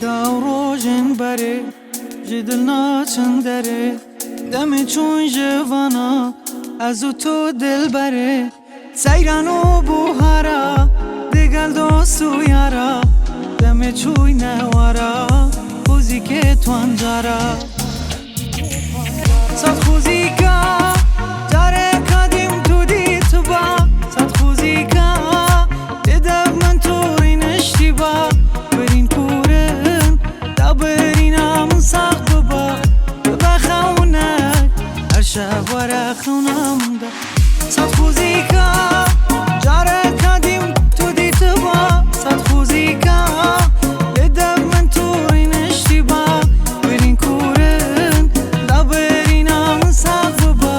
داوروژن بره جدل ناچن دره دم چون جوانا از تو دل بره سیرانو بوهارا دگل دوستو یارا دم چوی نوارا خوزی که تو انجارا صد خوزی که جاره کدیم تو دی تو با صد خوزی که دیدم من تو این اشتباه برین پورن دا برین همون سخت ببا بخونک هر شب ورق خونم دا صد خوزی که جاره کدیم تو دی تو با صد خوزی که دیدم من تو این اشتباه برین کورن دا برین همون سخت ببا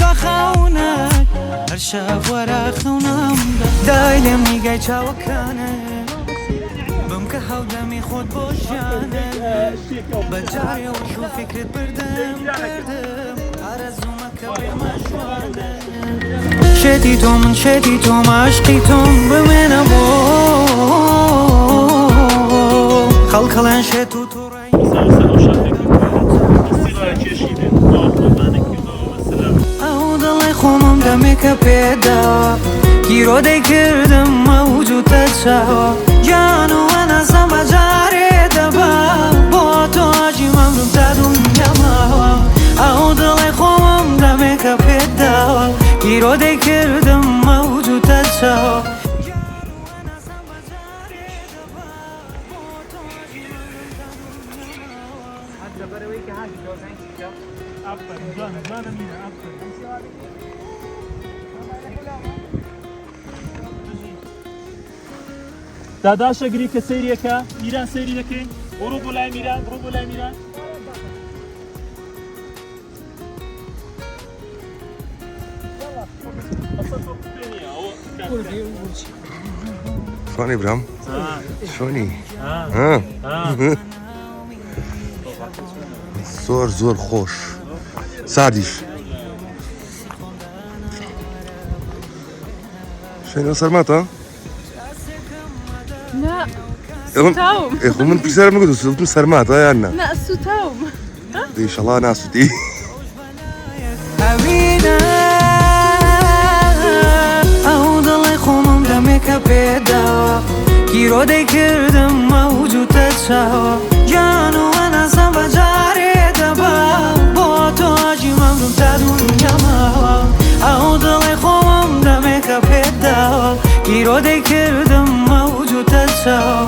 بخونک هر شب ورق خونم دا دایلم میگه چاوکنه بم که حودمی خود باشانه بجاری و شو فکرت بردم عرضومه که بمشوانه شدی تو من شدی تو عشقی تو بمنه بو خلقلن شد تو تو رای او دل خونم دمی که پیدا گیروده کردم موجود تشا جانو انسان بجاره دبا با تو عجیمم رو تا دنیا ما او دل خونم دمی که پیدا گیروده کردم موجود تشا داداشا گری که سیریه که میرن سیری دکن برو بلای میرن شلون ابراهيم؟ شلوني؟ ها؟ زور خوش سعديش شنو سلمات ها؟ لا ستاوم يا اخو من بسرعه ما قلت سلمات سلمات ها يانا لا ستاوم ان شاء الله ناس دي گیروده کردم موجود تشا جانو انسان بجاره دبا با تو عجیمم رو تا دنیا ما او دل خوام دمه که پیدا گیروده کردم موجود تشا